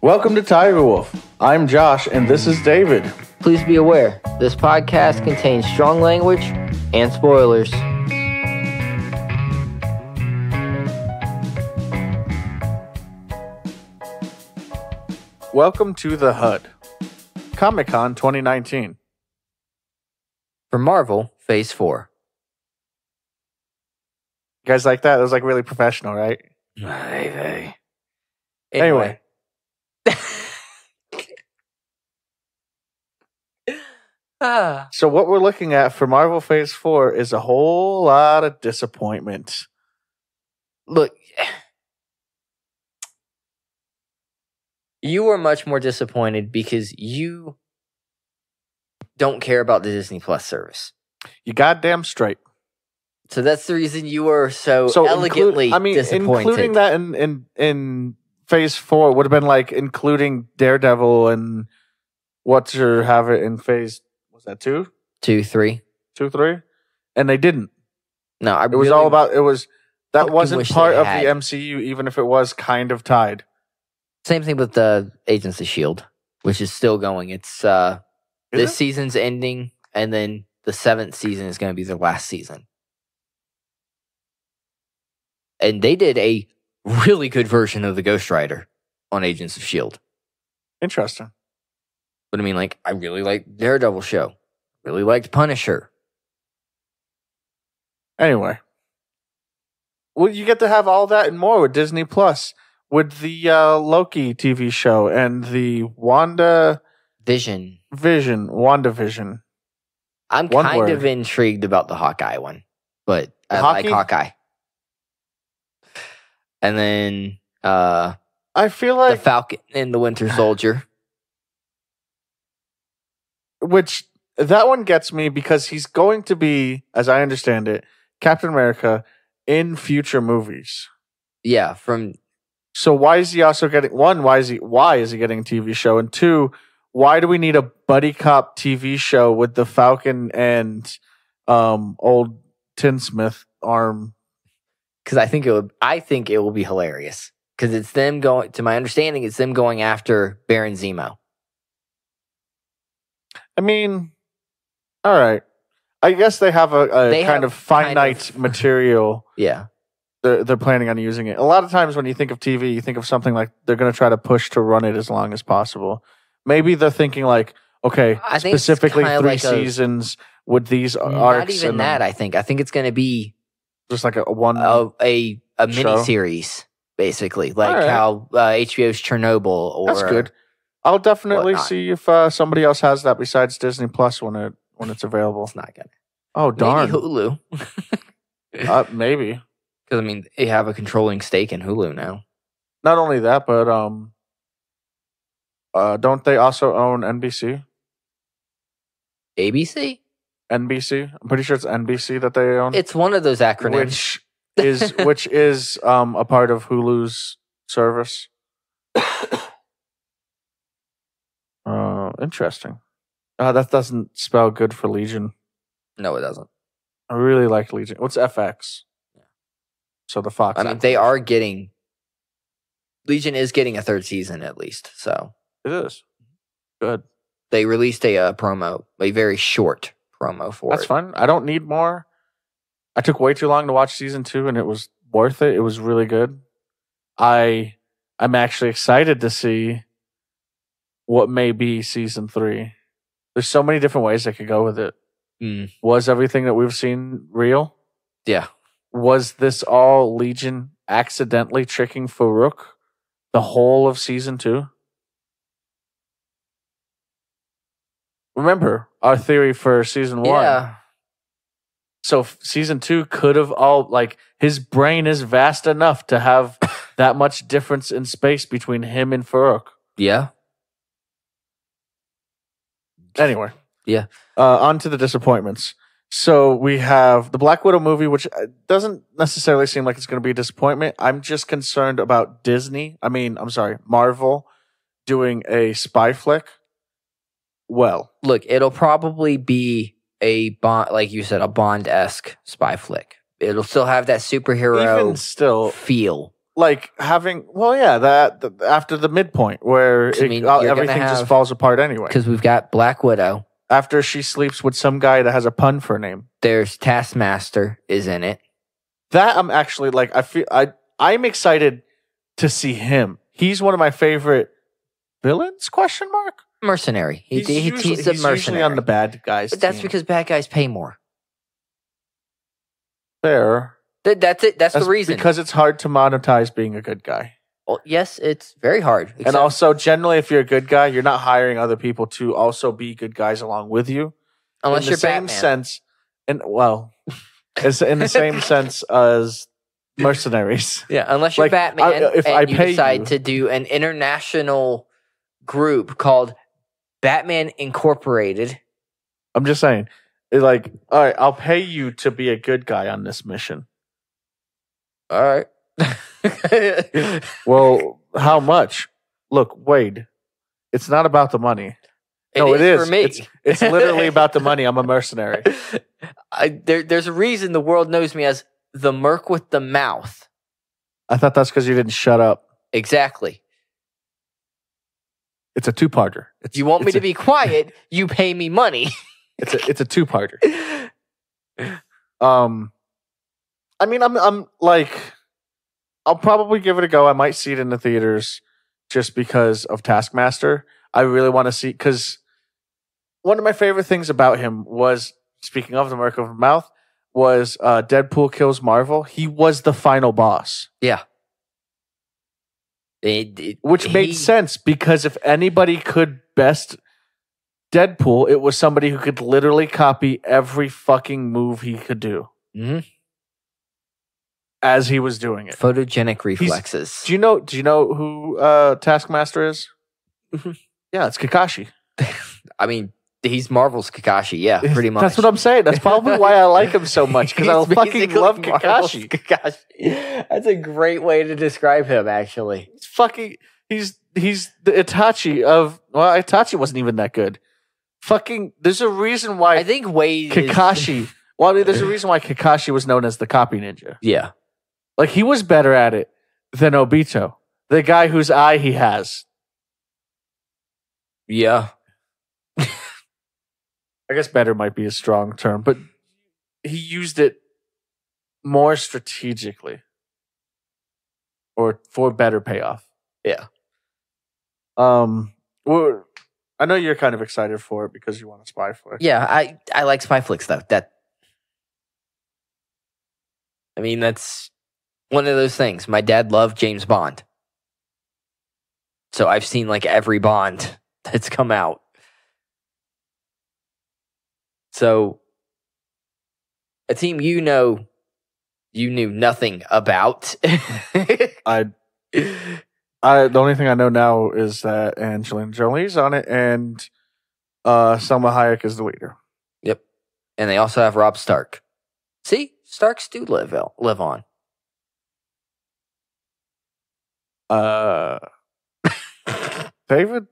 Welcome to Tiger Wolf. I'm Josh, and this is David. Please be aware, this podcast contains strong language and spoilers. Welcome to the HUD. Comicon 2019. For Marvel, Phase 4. You guys like that? It was like really professional, right? Anyway. So what we're looking at for Marvel Phase 4 is a whole lot of disappointment. Look, you were much more disappointed because you don't care about the Disney Plus service. You goddamn straight. So that's the reason you were so elegantly disappointed. Including that in Phase 4 would have been like including Daredevil and what's your have it in Phase, was that 2? 2, 3. 2, 3? And they didn't. No, it was all about, that wasn't part of had. the MCU, even if it was kind of tied. Same thing with the Agents of S.H.I.E.L.D., which is still going. It's this season's ending, and then the 7th season is going to be their last season. And they did a really good version of the Ghost Rider on Agents of S.H.I.E.L.D. Interesting. But I mean, like, I really liked Daredevil show. Really liked Punisher. Anyway. Well, you get to have all that and more with Disney Plus. With the Loki TV show and the WandaVision. I'm kind of intrigued about the Hawkeye one, but I like Hawkeye. And then I feel like the Falcon and the Winter Soldier. Which, that one gets me because he's going to be, as I understand it, Captain America in future movies. Yeah, So why is he also getting, one, why is he getting a TV show? And two, why do we need a buddy cop TV show with the Falcon and old Tinsmith arm? Because I think it will be hilarious. Because it's them going, to my understanding, it's them going after Baron Zemo. I mean, all right. I guess they have a kind of finite material. Yeah. They're planning on using it. A lot of times when you think of TV, you think of something like they're going to try to push to run it as long as possible. Maybe they're thinking like, okay, specifically 3 seasons with these arcs. Not even that, I think. I think it's going to be just like a mini series, basically, like how HBO's Chernobyl. Or that's good. I'll definitely see if somebody else has that besides Disney Plus when it's available. It's not gonna. Oh darn! Maybe Hulu. Maybe because I mean they have a controlling stake in Hulu now. Not only that, but don't they also own NBC? ABC? NBC? I'm pretty sure it's NBC that they own. It's one of those acronyms. Which is a part of Hulu's service. Interesting. That doesn't spell good for Legion. No, it doesn't. I really like Legion. What's FX? Yeah. So the Fox. I mean, they are getting... Legion is getting a 3rd season at least, so... It is. Good. They released a promo, a very short promo for That's fun. I don't need more. I took way too long to watch season 2, and it was worth it. It was really good. I'm actually excited to see what may be season 3. There's so many different ways they could go with it. Was everything that we've seen real? Yeah. Was this all Legion accidentally tricking Farouk the whole of season 2? Remember our theory for season 1. Yeah. So season 2 could have his brain is vast enough to have that much difference in space between him and Farouk. Yeah. Anyway. Yeah. On to the disappointments. So we have the Black Widow movie, which doesn't necessarily seem like it's going to be a disappointment. I'm just concerned about Marvel doing a spy flick. Well, look, it'll probably be a Bond, like you said, a Bond-esque spy flick. It'll still have that superhero feel. like having that after the midpoint where everything just falls apart anyway. Because we've got Black Widow. After she sleeps with some guy that has a pun for a name. There's Taskmaster is in it. That I'm actually like I'm excited to see him. He's one of my favorite villains? ? Mercenary. He's a mercenary. Usually on the bad guys. But that's because bad guys pay more. Fair. That's it. That's the reason. Because it's hard to monetize being a good guy. Well, yes, it's very hard. And also, generally, if you're a good guy, you're not hiring other people to also be good guys along with you. Unless you're Batman. In the same sense as mercenaries. Yeah, unless you're Batman you decide to do an international group called Batman Incorporated. I'm just saying. It's like, all right, I'll pay you to be a good guy on this mission. All right. Well, how much? Look, Wade, it's not about the money. It is for me. It's literally about the money. I'm a mercenary. There's a reason the world knows me as the Merc with the mouth. I thought that's because you didn't shut up. Exactly. It's a two-parter. You want me to be quiet, you pay me money. It's a two-parter. I mean, I'm like, I'll probably give it a go. I might see it in the theaters just because of Taskmaster. I really want to see, because one of my favorite things about him was, speaking of the Merc of the Mouth, was Deadpool Kills Marvel. He was the final boss. Yeah. Which made sense, because if anybody could best Deadpool, it was somebody who could literally copy every fucking move he could do. Mm-hmm. As he was doing it. Photogenic reflexes. Do you know who Taskmaster is? Yeah, it's Kakashi. I mean, he's Marvel's Kakashi. Yeah, pretty much. That's what I'm saying. That's probably why I like him so much, because I fucking love Kakashi. That's a great way to describe him, actually. It's fucking. He's the Itachi of. Well, Itachi wasn't even that good. Fucking. There's a reason why. I think Wade Kakashi. Well, I mean, there's a reason why Kakashi was known as the copy ninja. Yeah. Like, he was better at it than Obito, the guy whose eye he has. Yeah. I guess better might be a strong term, but he used it more strategically or for better payoff. Yeah. Well, I know you're kind of excited for it because you want a spy flick. Yeah, I like spy flicks, though. I mean, that's one of those things. My dad loved James Bond. So I've seen like every Bond that's come out. So a team you knew nothing about. The only thing I know now is that Angelina Jolie's on it and Selma Hayek is the leader. Yep. And they also have Rob Stark. See? Starks do live on. David?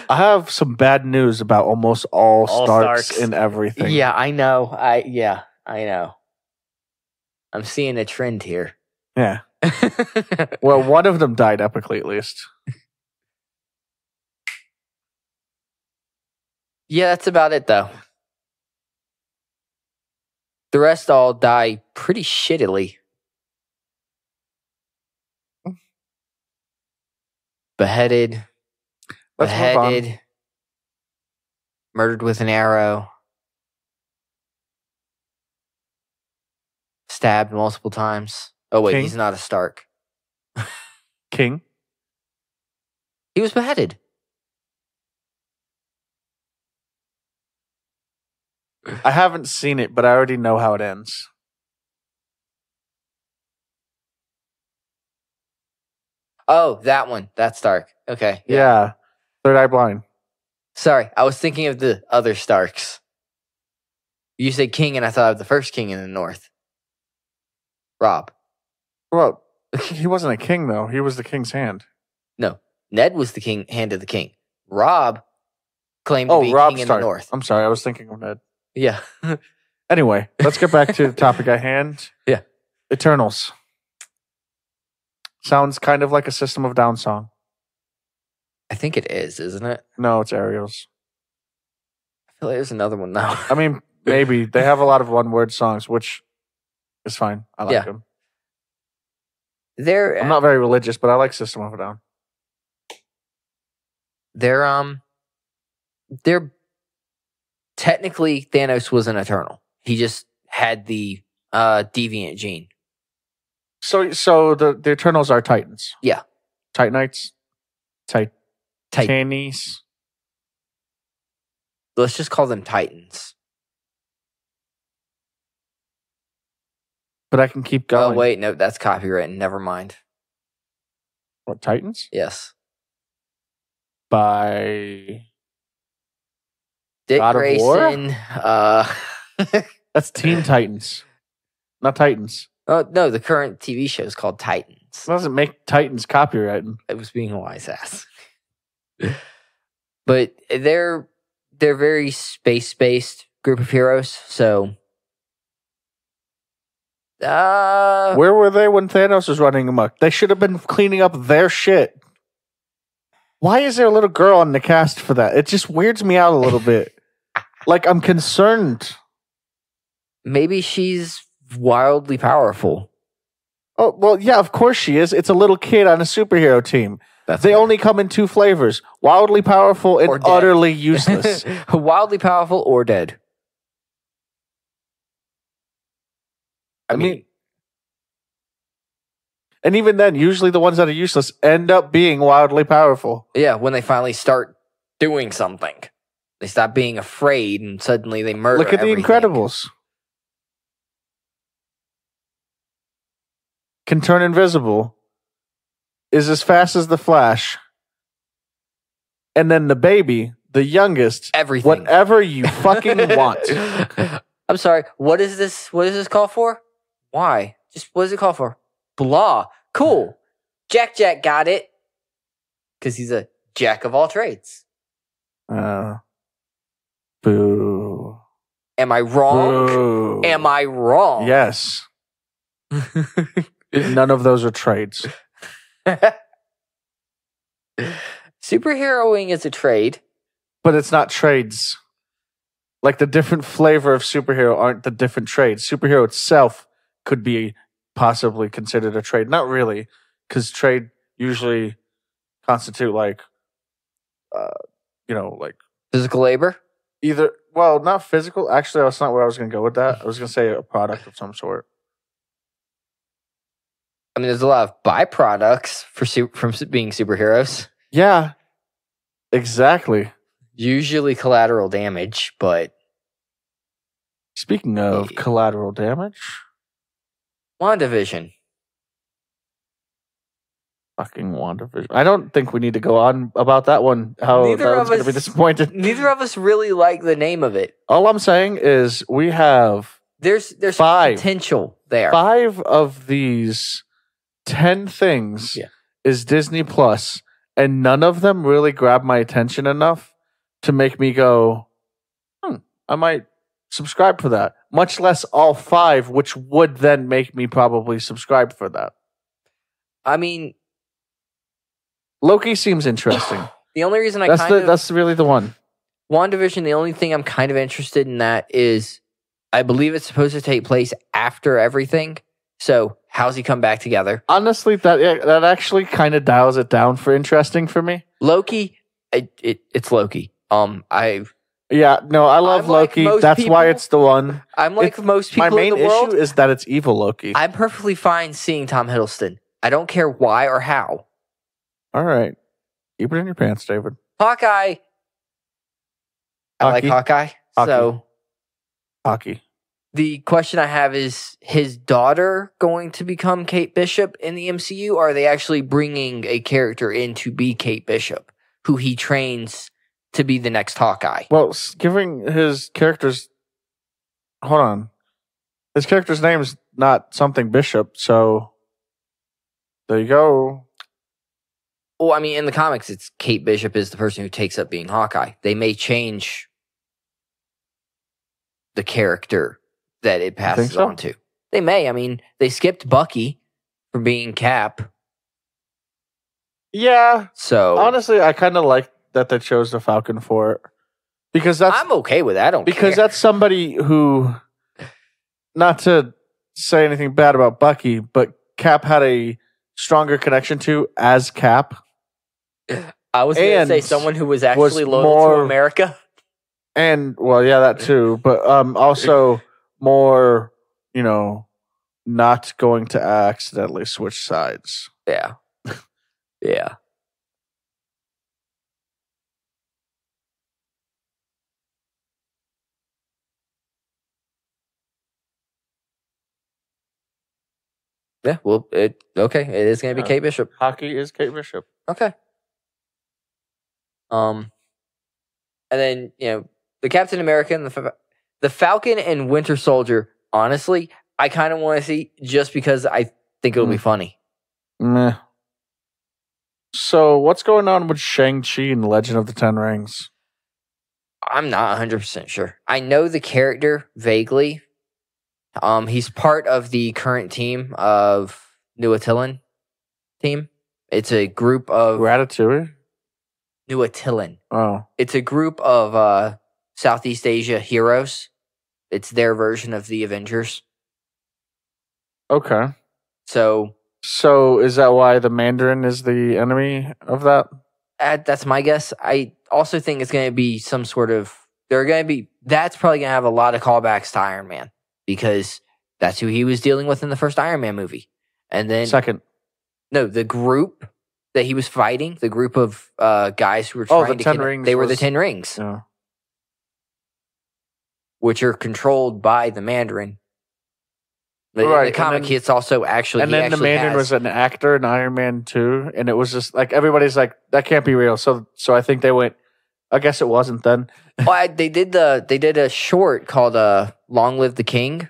I have some bad news about almost all Starks in everything. Yeah, I know. I know. I'm seeing a trend here. Yeah. Well, one of them died epically, at least. Yeah, that's about it, though. The rest all die pretty shittily. Beheaded. Murdered with an arrow. Stabbed multiple times. Oh, wait, he's not a Stark. King? He was beheaded. I haven't seen it, but I already know how it ends. Oh, that one. That's Stark. Okay. Yeah. Third Eye Blind. Sorry, I was thinking of the other Starks. You said king, and I thought of the first king in the north. Rob. Well, he wasn't a king, though. He was the king's hand. No. Ned was the hand of the king. Rob claimed to be Rob king Stark. in the north. I'm sorry, I was thinking of Ned. Yeah. Anyway, let's get back to the topic at hand. Yeah. Eternals. Sounds kind of like a System of a Down song. I think it is, isn't it? No, it's Ariel's. I feel like there's another one now. I mean, maybe. They have a lot of one-word songs, which is fine. I like them. I'm not very religious, but I like System of a Down. They're technically Thanos was an Eternal. He just had the deviant gene. So the Eternals are Titans. Yeah. Titanites. Titanis. Let's just call them Titans. But I can keep going. Oh, wait. No, that's copywritten. Never mind. What, Titans? Yes. By Dick God Grayson. That's Teen Titans. Not Titans. Oh, no, the current TV show is called Titans. It doesn't make Titans copywritten. It was being a wise ass. But they're very space-based group of heroes, so... Where were they when Thanos was running amok? They should have been cleaning up their shit. Why is there a little girl on the cast for that? It just weirds me out a little bit. Like, I'm concerned. Maybe she's wildly powerful. Oh, well, yeah, of course she is. It's a little kid on a superhero team. They only come in 2 flavors. Wildly powerful and utterly useless. Wildly powerful or dead. I mean, and even then, usually the ones that are useless end up being wildly powerful. Yeah, when they finally start doing something. They stop being afraid and suddenly they murder Look at everything. the Incredibles. Can turn invisible. Is as fast as the Flash. And then the baby, the youngest. Everything. Whatever you fucking want. I'm sorry, what is this? What is this call for? Why? Just what is it called for? Blah. Cool. Jack got it. Because he's a jack of all trades. Boo. Am I wrong? Boo. Am I wrong? Yes. None of those are trades. Superheroing is a trade. But it's not trades. Like the different flavor of superhero aren't the different trades. Superhero itself could be possibly considered a trade. Not really, because trade usually constitute like Physical labor? either, well, not physical. Actually, that's not where I was going to go with that. I was going to say a product of some sort. I mean, there's a lot of byproducts from being superheroes. Yeah, exactly. Usually collateral damage, but... Speaking of collateral damage... WandaVision. Fucking WandaVision. I don't think we need to go on about that one. How that one's going to be disappointed. Neither of us really like the name of it. All I'm saying is we have... There's 5 potential there. 5 of these 10 things is Disney Plus, and none of them really grab my attention enough to make me go, I might subscribe for that. Much less all 5, which would then make me probably subscribe for that. I mean... Loki seems interesting. The only reason that's really the one. WandaVision, the only thing I'm kind of interested in that is I believe it's supposed to take place after everything. So how's he come back together? Honestly, that actually kind of dials it down for interesting for me. Loki, it's Loki. I love Loki. That's why it's the one. I'm like most people in the world. My main issue is that it's evil Loki. I'm perfectly fine seeing Tom Hiddleston. I don't care why or how. All right. Keep it in your pants, David. Hawkeye. I like Hawkeye. So, hockey. The question I have is his daughter going to become Kate Bishop in the MCU? Or are they actually bringing a character in to be Kate Bishop, who he trains to be the next Hawkeye? Well, giving his character's... Hold on. His character's name's not something Bishop, so... There you go. Well, I mean, in the comics, it's Kate Bishop is the person who takes up being Hawkeye. They may change the character that it passes on to. They may. I mean, they skipped Bucky from being Cap. Yeah. So Honestly, I kind of like that they chose the Falcon for it. Because that's I'm okay with that. I don't because care. that's somebody who, not to say anything bad about Bucky, but Cap had a stronger connection to as Cap. I was going to say and someone who was actually loyal more- to America. And well, yeah, that too. But also more, not going to accidentally switch sides. Yeah. Yeah. Yeah. Well, okay. It is going to be Kate Bishop. Hockey is Kate Bishop. Okay. And then, the Captain America and the Falcon and Winter Soldier, honestly, I kind of want to see just because I think it'll be funny. Meh. So, what's going on with Shang-Chi and Legend of the Ten Rings? I'm not 100% sure. I know the character vaguely. He's part of the current team of Nuatilan team. It's a group of Ratatouille? Nuatilan. Oh. It's a group of Southeast Asia heroes. It's their version of the Avengers. Okay. So is that why the Mandarin is the enemy of that? that's my guess. I also think it's going to be some sort of. That's probably going to have a lot of callbacks to Iron Man because that's who he was dealing with in the first Iron Man movie. And then Second. No, the group that he was fighting, the group of guys who were trying to Ten Rings. They were the 10 Rings, Yeah. which are controlled by the Mandarin. But Right, in the comic, it's also actually. And then the Mandarin was an actor in Iron Man 2, and it was just like everybody's like, that can't be real. So I think they went. I guess it wasn't then. Well, they did a short called "Long Live the King,"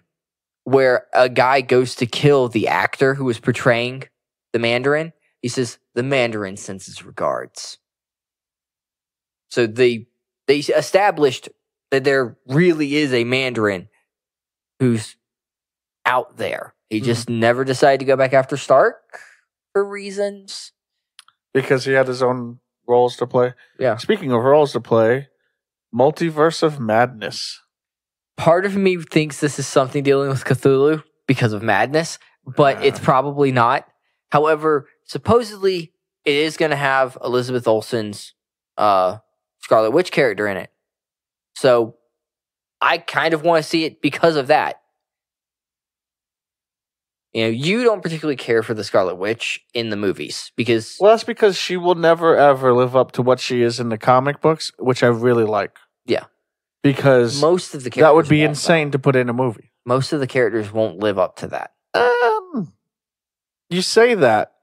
where a guy goes to kill the actor who was portraying the Mandarin. He says the Mandarin sends his regards. So they established that there really is a Mandarin who's out there. He just never decided to go back after Stark for reasons. Because he had his own roles to play. Yeah. Speaking of roles to play, Multiverse of Madness. Part of me thinks this is something dealing with Cthulhu because of madness, but it's probably not. However, supposedly it is going to have Elizabeth Olsen's Scarlet Witch character in it. So I kind of want to see it because of that. You don't particularly care for the Scarlet Witch in the movies because... Well, that's because she will never, ever live up to what she is in the comic books, which I really like. Yeah. Because most of the characters that would be insane to put in a movie. Most of the characters won't live up to that. You say that,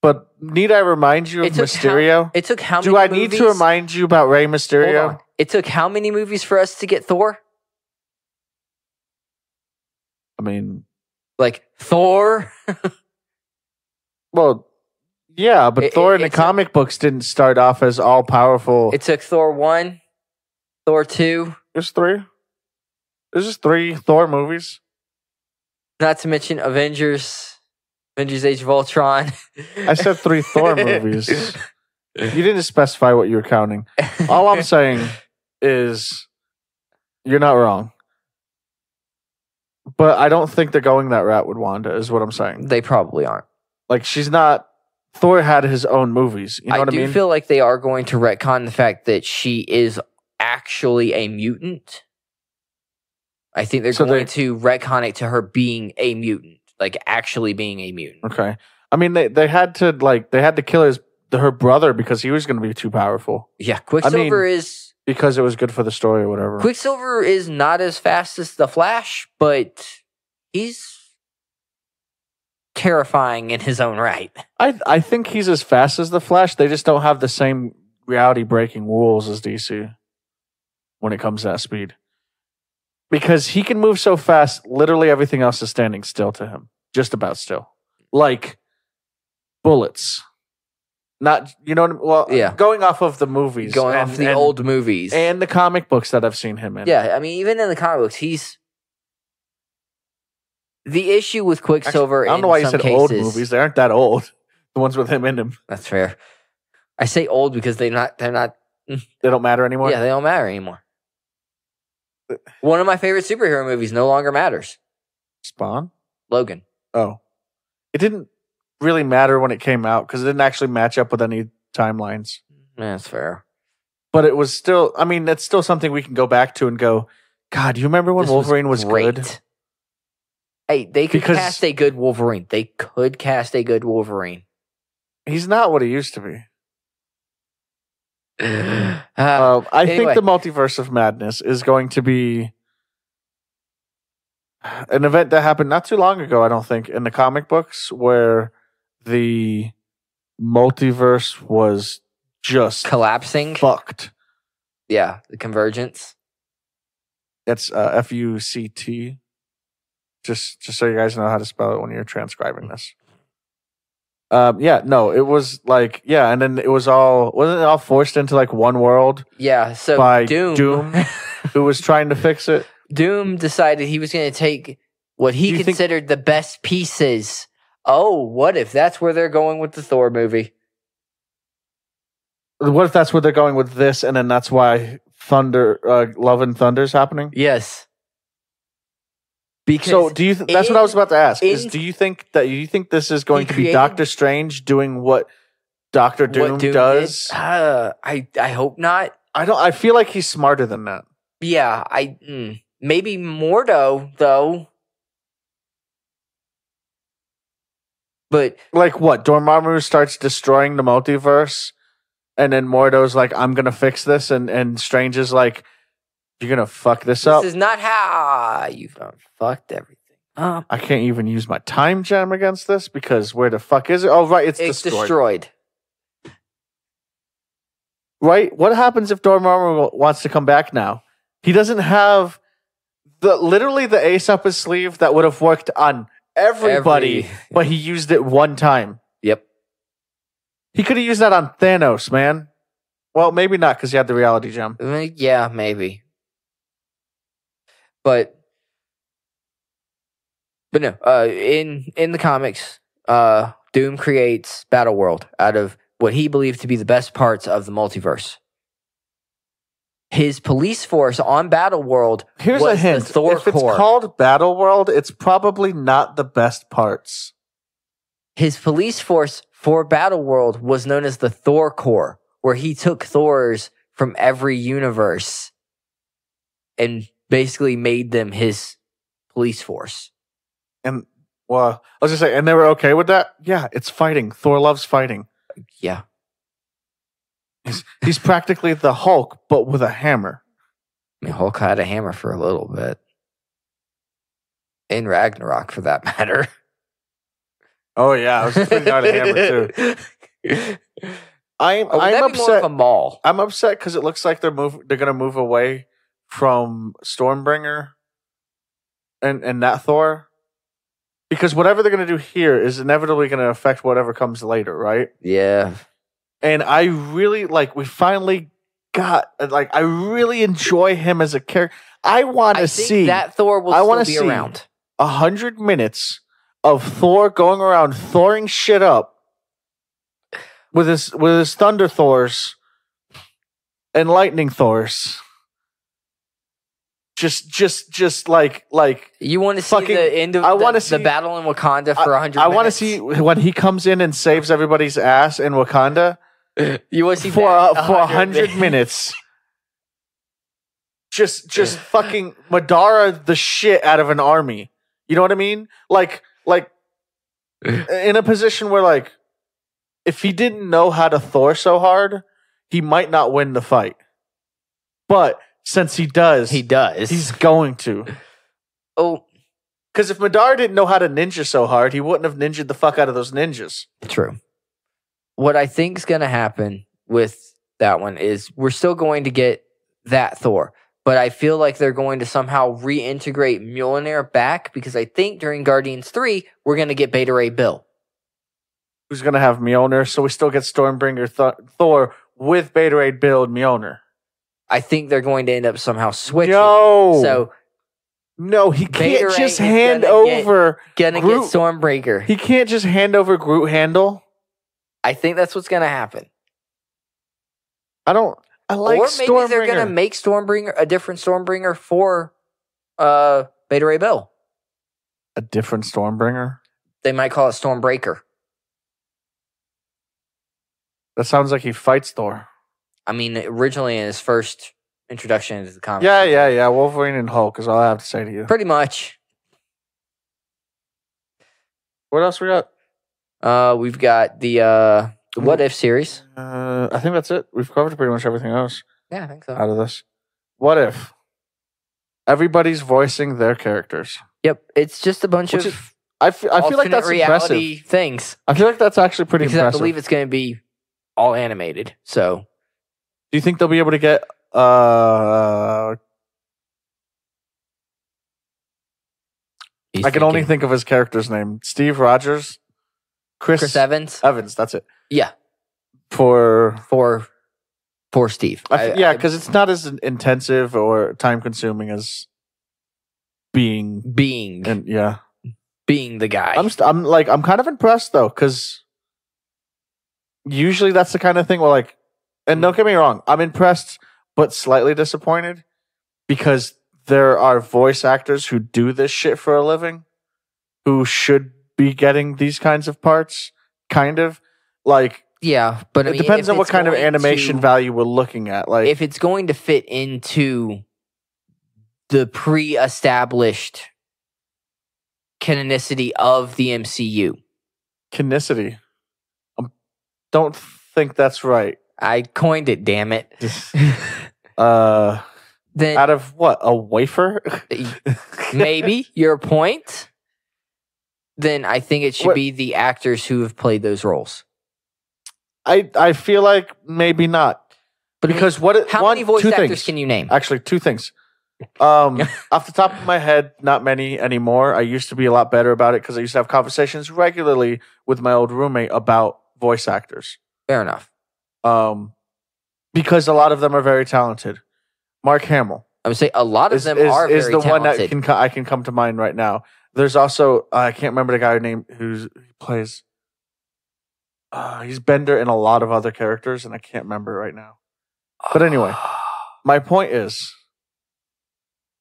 but need I remind you of Mysterio? It took how many movies? Do I need to remind you about Rey Mysterio? Hold on. It took how many movies for us to get Thor? I mean... Like Thor? Well, yeah, but Thor in the comic books didn't start off as all-powerful. It took Thor 1, Thor 2. There's 3. There's just 3 Thor movies. Not to mention Avengers Age of Ultron. I said 3 Thor movies. You didn't specify what you were counting. All I'm saying is you're not wrong. But I don't think they're going that route with Wanda, is what I'm saying. They probably aren't. Like, she's not... Thor had his own movies. You know what I mean? I do feel like they are going to retcon the fact that she is actually a mutant. I think they're going to retcon it to her being a mutant. Like, actually being a mutant. Okay. I mean, they had to kill her brother because he was going to be too powerful. Yeah, Quicksilver is... Because it was good for the story or whatever. Quicksilver is not as fast as the Flash, but he's terrifying in his own right. I think he's as fast as the Flash. They just don't have the same reality-breaking rules as DC when it comes to that speed. Because he can move so fast, literally everything else is standing still to him. Just about still. Like bullets. Not, going off of the movies. Going off the old movies. And the comic books that I've seen him in. Yeah, I mean, even in the comic books, he's... The issue with Quicksilver I don't know why you said old movies. They aren't that old. The ones with him in them. That's fair. I say old because they're not. They don't matter anymore? Yeah, they don't matter anymore. One of my favorite superhero movies no longer matters. Spawn? Logan. Oh. It didn't really matter when it came out because it didn't actually match up with any timelines. Yeah, that's fair. But it was still, I mean, it's still something we can go back to and go, God, do you remember when Wolverine was great. Good? Hey, they could cast a good Wolverine. They could cast a good Wolverine. He's not what he used to be. I Anyway. think the Multiverse of Madness is going to be an event that happened not too long ago, I don't think, in the comic books where the multiverse was just collapsing. Fucked. Yeah, the convergence. It's FUCT. Just so you guys know how to spell it when you're transcribing this. It was like, and then it was wasn't it all forced into like one world? Yeah, so by Doom who was trying to fix it. Doom decided he was going to take what he considered the best pieces. Oh, what if that's where they're going with the Thor movie? What if that's where they're going with this, and then that's why Love and Thunder's happening? Yes. Because so do you? That's what I was about to ask. Do you think this is going to be Doctor Strange doing what Doctor Doom does? I hope not. I feel like he's smarter than that. Yeah, maybe Mordo though. But like what? Dormammu starts destroying the multiverse, and then Mordo's like, "I'm gonna fix this," and Strange is like, "You're gonna fuck this up." This is not how you've fucked everything up. I can't even use my time gem against this because where the fuck is it? Oh, right, it's destroyed. Right? What happens if Dormammu wants to come back now? He doesn't have literally the ace up his sleeve that would have worked on everybody, but he used it one time. Yep. He could have used that on Thanos, man. Well, maybe not because he had the reality gem. Yeah, maybe. But no, in the comics, Doom creates Battleworld out of what he believed to be the best parts of the multiverse. His police force on Battleworld Here's was a hint. The Thor if it's Corps. called Battleworld, it's probably not the best parts. His police force for Battleworld was known as the Thor Corps, where he took Thors from every universe and basically made them his police force. And, well, I was just saying, and they were okay with that? Yeah, it's fighting. Thor loves fighting. Yeah. He's practically the Hulk, but with a hammer. I mean, Hulk had a hammer for a little bit. In Ragnarok, for that matter. Oh, yeah. I was putting out a hammer, too. I'm upset. More of a mall. I'm upset because it looks like they're going to move away from Stormbringer and that Thor. Because whatever they're going to do here is inevitably going to affect whatever comes later, right? Yeah. And I really, we finally got, I really enjoy him as a character. I want to see that Thor will still be around. 100 minutes of Thor going around Thoring shit up with his Thunder Thors and Lightning Thors. Just like you want to see the end of the battle in Wakanda for 100 minutes? I want to see when he comes in and saves everybody's ass in Wakanda. You want to see for 100 minutes. Just fucking Madara the shit out of an army. You know what I mean? Like in a position where if he didn't know how to Thor so hard, he might not win the fight. But since he does. He's going to. Oh. Because if Madara didn't know how to ninja so hard, he wouldn't have ninja'd the fuck out of those ninjas. True. What I think is going to happen with that one is we're still going to get that Thor. But I feel like they're going to somehow reintegrate Mjolnir back because I think during Guardians 3, we're going to get Beta Ray Bill. Who's going to have Mjolnir, so we still get Stormbringer Thor with Beta Ray Bill and Mjolnir. I think they're going to end up somehow switching. No, he can't just hand over. Gonna get Stormbreaker. He can't just hand over Groot handle. I think that's what's going to happen. I like or maybe Stormbringer. they're going to make Stormbringer a different Stormbringer for Beta Ray Bill. A different Stormbringer? They might call it Stormbreaker. That sounds like he fights Thor. I mean, originally in his first introduction into the comics. Yeah. Wolverine and Hulk is all I have to say to you. Pretty much. What else we got? We've got the What If series. I think that's it. We've covered pretty much everything else. Yeah, I think so. Out of this. What if everybody's voicing their characters? Yep, it's just a bunch of I feel like that's reality impressive. things. I feel like that's actually pretty impressive. I believe it's going to be all animated. So, do you think they'll be able to get I can only think of his character's name. Steve Rogers? Chris Evans? Evans, that's it. Yeah. For Steve. Because it's not as intensive or time consuming as being the guy. I'm kind of impressed though, because usually that's the kind of thing where like, and don't get me wrong, I'm impressed but slightly disappointed because there are voice actors who do this shit for a living who should be getting these kinds of parts, kind of like. Yeah, but it depends on what kind of animation value we're looking at. Like, if it's going to fit into the pre-established canonicity of the MCU. Canonicity? Don't think that's right. I coined it, damn it. Then, out of what? A wafer? Maybe. Your point? Then I think it should be the actors who have played those roles. I feel like maybe not. But because how many voice actors can you name? Actually, two things. Off the top of my head, not many anymore. I used to be a lot better about it because I used to have conversations regularly with my old roommate about voice actors. Fair enough. Because a lot of them are very talented. Mark Hamill. I would say a lot of them are very talented. Is the one that I can come to mind right now. There's also I can't remember the guy name who plays. He's Bender in a lot of other characters, and I can't remember right now. But anyway, my point is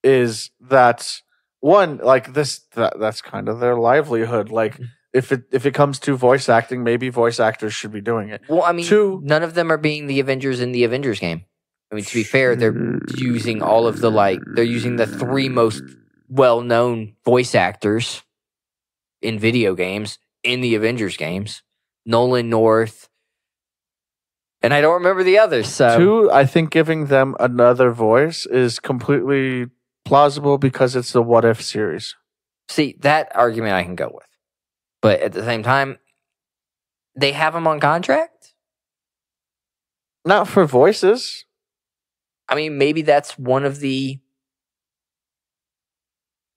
that one, like that's kind of their livelihood. Like if it comes to voice acting, maybe voice actors should be doing it. Well, I mean, none of them are being the Avengers in the Avengers game. I mean, to be fair, they're using all of they're using the three most well-known voice actors in video games in the Avengers games. Nolan North, and I don't remember the others. So, two, I think giving them another voice is completely plausible because it's the What If series. See, that argument I can go with. But at the same time, they have them on contract? Not for voices. I mean, maybe that's one of the...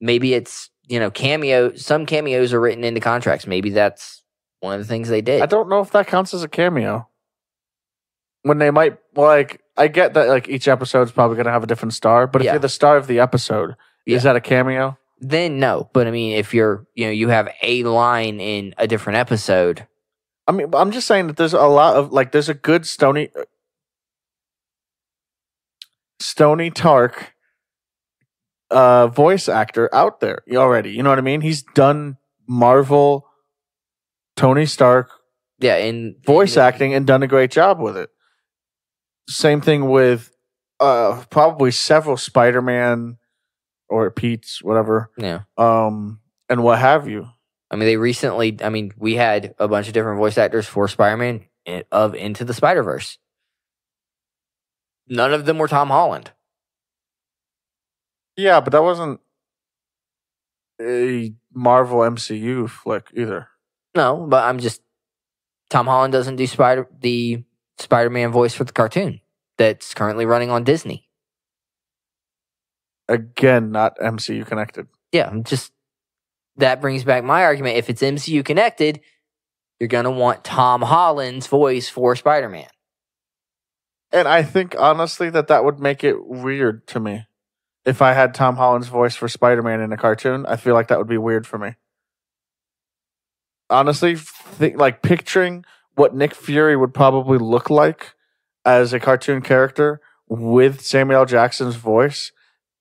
Maybe it's, cameo. Some cameos are written into contracts. Maybe that's one of the things they did. I don't know if that counts as a cameo. When they might, like, I get that like each episode is probably going to have a different star, but if you're the star of the episode, is that a cameo? Then no. But I mean, if you're, you have a line in a different episode. I mean, I'm just saying that there's a lot of, like, there's a good Stony Tark voice actor out there already. You know what I mean? He's done Marvel, Tony Stark, in voice acting and done a great job with it. Same thing with probably several Spider-Man or Pete's, whatever. Yeah. And what have you. I mean, we had a bunch of different voice actors for Spider-Man of Into the Spider-Verse. None of them were Tom Holland. Yeah, but that wasn't a Marvel MCU flick either. No, but Tom Holland doesn't do the Spider-Man voice for the cartoon that's currently running on Disney. Again, not MCU connected. Yeah, that brings back my argument. If it's MCU connected, you're going to want Tom Holland's voice for Spider-Man. And I think, honestly, that would make it weird to me. If I had Tom Holland's voice for Spider-Man in a cartoon, I feel like that would be weird for me. Honestly, picturing what Nick Fury would probably look like as a cartoon character with Samuel L. Jackson's voice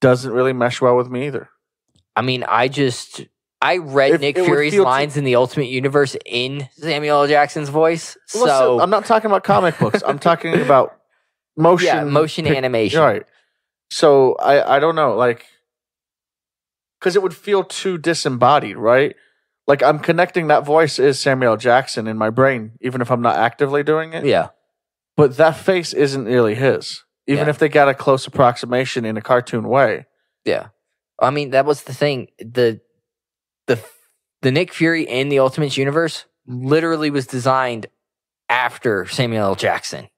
doesn't really mesh well with me either. I mean, I read Nick Fury's lines in the Ultimate Universe in Samuel L. Jackson's voice. So I'm not talking about comic books. I'm talking about motion animation. Right. So I don't know, like, because it would feel too disembodied, right? Like, I'm connecting that voice is Samuel L. Jackson in my brain, even if I'm not actively doing it. Yeah. But that face isn't really his, even if they got a close approximation in a cartoon way. Yeah. I mean, that was the thing. The Nick Fury in the Ultimate Universe literally was designed after Samuel L. Jackson.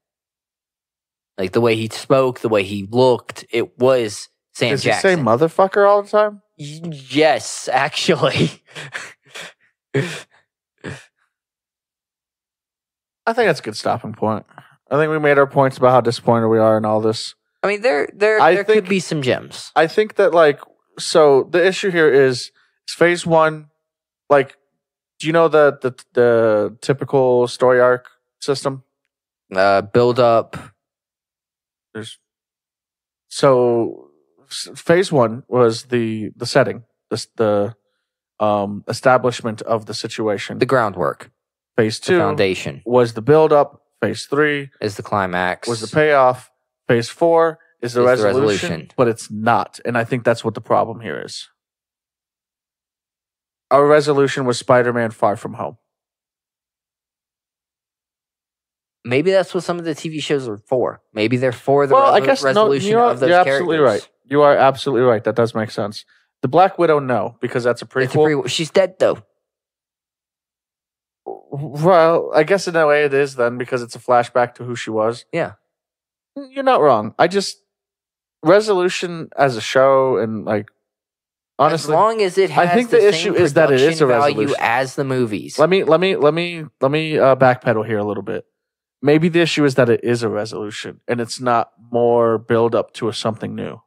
Like, the way he spoke, the way he looked, it was Sam Jackson. Does he say motherfucker all the time? Yes, actually. I think that's a good stopping point. I think we made our points about how disappointed we are in all this. I mean, there could be some gems. I think that, like, so the issue here is phase one, like, do you know the typical story arc system? Build up. So phase one was the setting, the establishment of the situation, the groundwork. Phase two, the foundation, was the build up. Phase three is the climax. Was the payoff. Phase four is the resolution, but it's not, and I think that's what the problem here is. Our resolution was Spider-Man: Far From Home. Maybe that's what some of the TV shows are for. Maybe they're for the resolution of those characters. You're absolutely right. You are absolutely right. That does make sense. The Black Widow, no, because that's a prequel. She's dead, though. Well, I guess in a way it is then, because it's a flashback to who she was. Yeah. You're not wrong. Resolution as a show, and, like, honestly, as long as it has, I think the issue is that it is a resolution value as the movies. Let me backpedal here a little bit. Maybe the issue is that it is a resolution and it's not more build up to something new.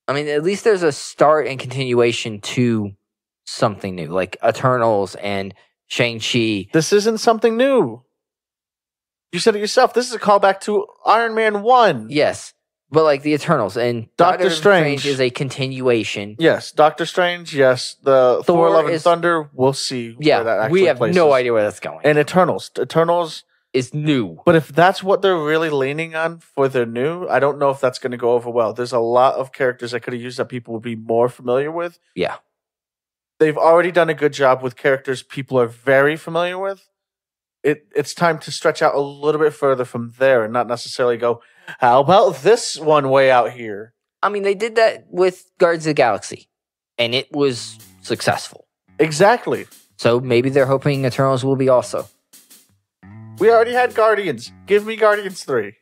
I mean, at least there's a start and continuation to something new, like Eternals and Shang-Chi. This isn't something new. You said it yourself. This is a callback to Iron Man 1. Yes, but like the Eternals and Doctor Strange is a continuation. Yes, Doctor Strange. Yes, the Thor: Love and Thunder. We'll see. Yeah, where that actually we have places. no idea where that's going. And Eternals is new. But if that's what they're really leaning on for their new, I don't know if that's going to go over well. There's a lot of characters I could have used that people would be more familiar with. Yeah. They've already done a good job with characters people are very familiar with. It's time to stretch out a little bit further from there and not necessarily go, how about this one way out here? I mean, they did that with Guardians of the Galaxy, and it was successful. Exactly. So maybe they're hoping Eternals will be also. We already had Guardians. Give me Guardians 3.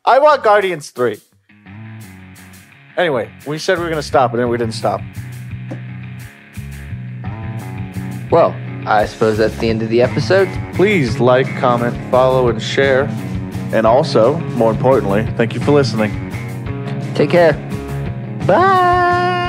I want Guardians 3. Anyway, we said we were going to stop, and then we didn't stop. Well, I suppose that's the end of the episode. Please like, comment, follow, and share. And also, more importantly, thank you for listening. Take care. Bye.